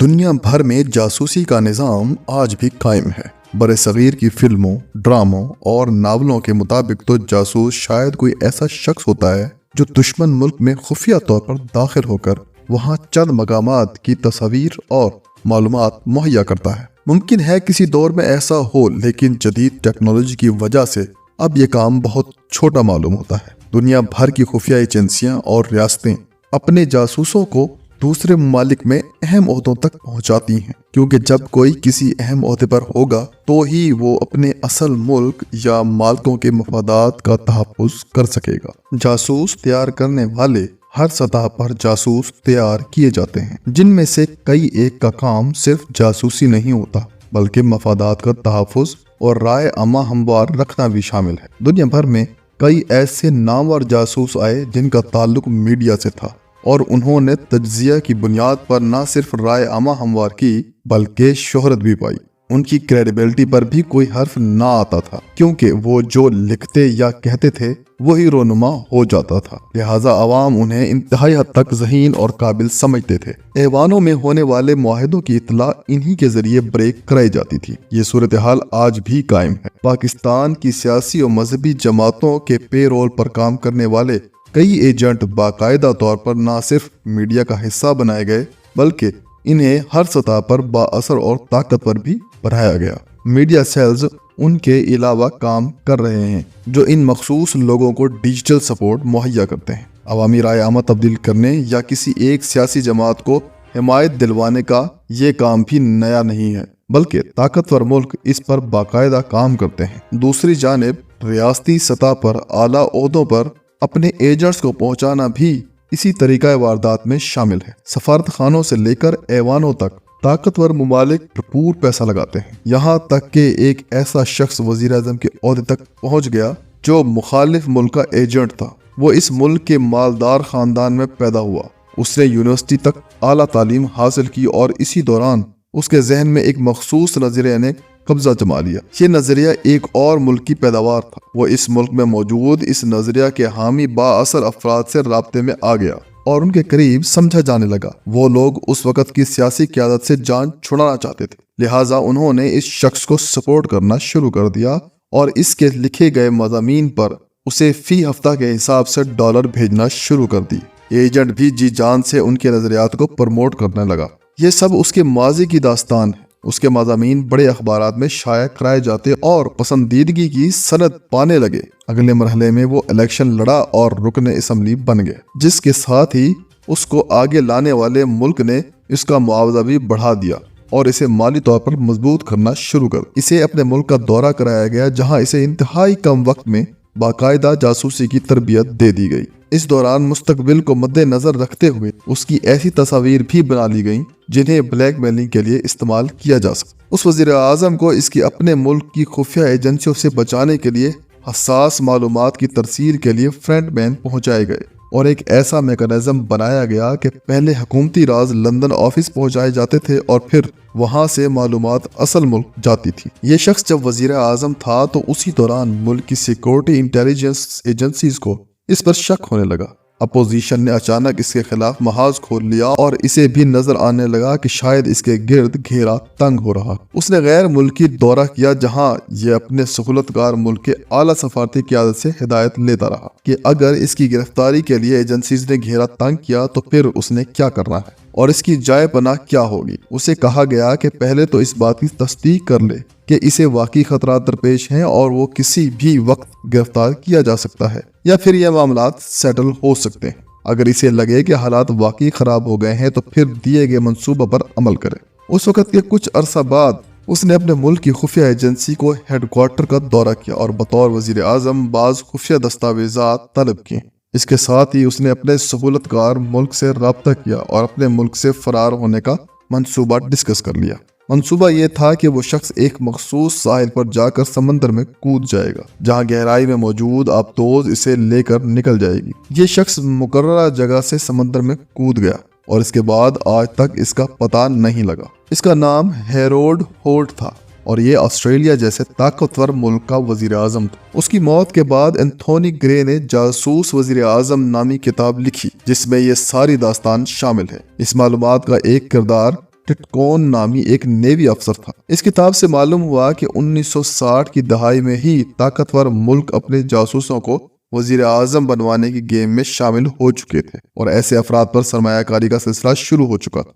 دنیا بھر میں جاسوسی کا نظام آج بھی قائم ہے۔ برصغیر کی فلموں، ڈراموں اور ناولوں کے مطابق تو جاسوس شاید کوئی ایسا شخص ہوتا ہے جو دشمن ملک میں خفیہ طور پر داخل ہو کر وہاں چند مقامات کی تصاویر اور معلومات مہیا کرتا ہے۔ ممکن ہے کسی دور میں ایسا ہو، لیکن جدید ٹیکنالوجی کی وجہ سے اب یہ کام بہت چھوٹا معلوم ہوتا ہے۔ دنیا بھر کی خفیہ ایجنسیاں اور ریاستیں اپنے جاسوسوں کو دوسرے ممالک میں اہم عہدوں تک پہنچاتی ہیں، کیونکہ جب کوئی کسی اہم عہدے پر ہوگا تو ہی وہ اپنے اصل ملک یا مالکوں کے مفادات کا تحفظ کر سکے گا۔ جاسوس تیار کرنے والے ہر سطح پر جاسوس تیار کیے جاتے ہیں، جن میں سے کئی ایک کا کام صرف جاسوسی نہیں ہوتا بلکہ مفادات کا تحفظ اور رائے عامہ ہموار رکھنا بھی شامل ہے۔ دنیا بھر میں کئی ایسے نامور جاسوس آئے جن کا تعلق میڈیا سے تھا، اور انہوں نے تجزیہ کی بنیاد پر نہ صرف رائے عامہ ہموار کی بلکہ شہرت بھی پائی۔ ان کی کریڈیبلٹی پر بھی کوئی حرف نہ آتا تھا، کیونکہ وہ جو لکھتے یا کہتے تھے وہی رونما ہو جاتا تھا، لہٰذا عوام انہیں انتہائی حد تک ذہین اور قابل سمجھتے تھے۔ ایوانوں میں ہونے والے معاہدوں کی اطلاع انہی کے ذریعے بریک کرائی جاتی تھی۔ یہ صورتحال آج بھی قائم ہے۔ پاکستان کی سیاسی اور مذہبی جماعتوں کے پے رول پر کام کرنے والے کئی ایجنٹ باقاعدہ طور پر نہ صرف میڈیا کا حصہ بنائے گئے بلکہ انہیں ہر سطح پر با اثر اور طاقتور بھی بنایا گیا۔ میڈیا سیلز ان کے علاوہ کام کر رہے ہیں جو ان مخصوص لوگوں کو ڈیجیٹل سپورٹ مہیا کرتے ہیں۔ عوامی رائے عامہ تبدیل کرنے یا کسی ایک سیاسی جماعت کو حمایت دلوانے کا یہ کام بھی نیا نہیں ہے، بلکہ طاقتور ملک اس پر باقاعدہ کام کرتے ہیں۔ دوسری جانب ریاستی سطح پر اعلیٰ عہدوں پر اپنے ایجنٹس کو پہنچانا بھی اسی طریقہ واردات میں شامل ہے۔ سفارت خانوں سے لے کر ایوانوں تک طاقتور ممالک بھرپور پیسہ لگاتے ہیں، یہاں تک کہ ایک ایسا شخص وزیر اعظم کے عہدے تک پہنچ گیا جو مخالف ملک کا ایجنٹ تھا۔ وہ اس ملک کے مالدار خاندان میں پیدا ہوا، اس نے یونیورسٹی تک اعلیٰ تعلیم حاصل کی اور اسی دوران اس کے ذہن میں ایک مخصوص نظریہ نے قبضہ جما لیا۔ یہ نظریہ ایک اور ملک کی پیداوار تھا۔ وہ اس ملک میں موجود اس نظریہ کے حامی با اثر افراد سے رابطے میں آ گیا اور ان کے قریب سمجھا جانے لگا۔ وہ لوگ اس وقت کی سیاسی قیادت سے جان چھڑانا چاہتے تھے، لہٰذا انہوں نے اس شخص کو سپورٹ کرنا شروع کر دیا اور اس کے لکھے گئے مضامین پر اسے فی ہفتہ کے حساب سے ڈالر بھیجنا شروع کر دی۔ ایجنٹ بھی جی جان سے ان کے نظریات کو پروموٹ کرنے لگا۔ یہ سب اس کے ماضی کی داستان ہے۔ اس کے مضامین بڑے اخبارات میں شائع کرائے جاتے اور پسندیدگی کی سند پانے لگے۔ اگلے مرحلے میں وہ الیکشن لڑا اور رکن اسمبلی بن گئے، جس کے ساتھ ہی اس کو آگے لانے والے ملک نے اس کا معاوضہ بھی بڑھا دیا اور اسے مالی طور پر مضبوط کرنا شروع کر۔ اسے اپنے ملک کا دورہ کرایا گیا، جہاں اسے انتہائی کم وقت میں باقاعدہ جاسوسی کی تربیت دے دی گئی۔ اس دوران مستقبل کو مد نظر رکھتے ہوئے اس کی ایسی تصاویر بھی بنا لی گئیں جنہیں بلیک میلنگ کے لیے استعمال کیا جا سکتا۔ اس وزیر اعظم کو اس کی اپنے ملک کی خفیہ ایجنسیوں سے بچانے کے لیے حساس معلومات کی ترسیل کے لیے فرنٹ مین پہنچائے گئے اور ایک ایسا میکانزم بنایا گیا کہ پہلے حکومتی راز لندن آفس پہنچائے جاتے تھے اور پھر وہاں سے معلومات اصل ملک جاتی تھی۔ یہ شخص جب وزیر اعظم تھا تو اسی دوران ملک کی سیکورٹی انٹیلیجنس ایجنسیز کو اس پر شک ہونے لگا۔ اپوزیشن نے اچانک اس کے خلاف محاذ کھول لیا اور اسے بھی نظر آنے لگا کہ شاید اس کے گرد گھیرا تنگ ہو رہا۔ اس نے غیر ملکی دورہ کیا، جہاں یہ اپنے سہولتگار ملک کے اعلیٰ سفارتی قیادت سے ہدایت لیتا رہا کہ اگر اس کی گرفتاری کے لیے ایجنسیز نے گھیرا تنگ کیا تو پھر اس نے کیا کرنا ہے اور اس کی جائے پناہ کیا ہوگی۔ اسے کہا گیا کہ پہلے تو اس بات کی تصدیق کر لے کہ اسے واقعی خطرات درپیش ہیں اور وہ کسی بھی وقت گرفتار کیا جا سکتا ہے یا پھر یہ معاملات سیٹل ہو سکتے ہیں۔ اگر اسے لگے کہ حالات واقعی خراب ہو گئے ہیں تو پھر دیے گئے منصوبہ پر عمل کرے۔ اس وقت کے کچھ عرصہ بعد اس نے اپنے ملک کی خفیہ ایجنسی کو ہیڈ کوارٹر کا دورہ کیا اور بطور وزیر اعظم بعض خفیہ دستاویزات طلب کیے۔ اس کے ساتھ ہی اس نے اپنے سہولتگار ملک سے رابطہ کیا اور اپنے ملک سے فرار ہونے کا منصوبہ ڈسکس کر لیا۔ منصوبہ یہ تھا کہ وہ شخص ایک مخصوص ساحل پر جا کر سمندر میں کود جائے گا، جہاں گہرائی میں موجود آبدوز اسے لے کر نکل جائے گی۔ یہ شخص مقررہ جگہ سے سمندر میں کود گیا اور اس کے بعد آج تک اس کا پتہ نہیں لگا۔ اس کا نام ہیرولڈ ہولٹ تھا اور یہ آسٹریلیا جیسے طاقتور ملک کا وزیر اعظم تھا۔ اس کی موت کے بعد اینتھونی گرے نے جاسوس وزیر اعظم نامی کتاب لکھی، جس میں یہ ساری داستان شامل ہے۔ اس معلومات کا ایک کردار ٹٹکون نامی ایک نیوی افسر تھا۔ اس کتاب سے معلوم ہوا کہ 1960 کی دہائی میں ہی طاقتور ملک اپنے جاسوسوں کو وزیر اعظم بنوانے کی گیم میں شامل ہو چکے تھے اور ایسے افراد پر سرمایہ کاری کا سلسلہ شروع ہو چکا تھا۔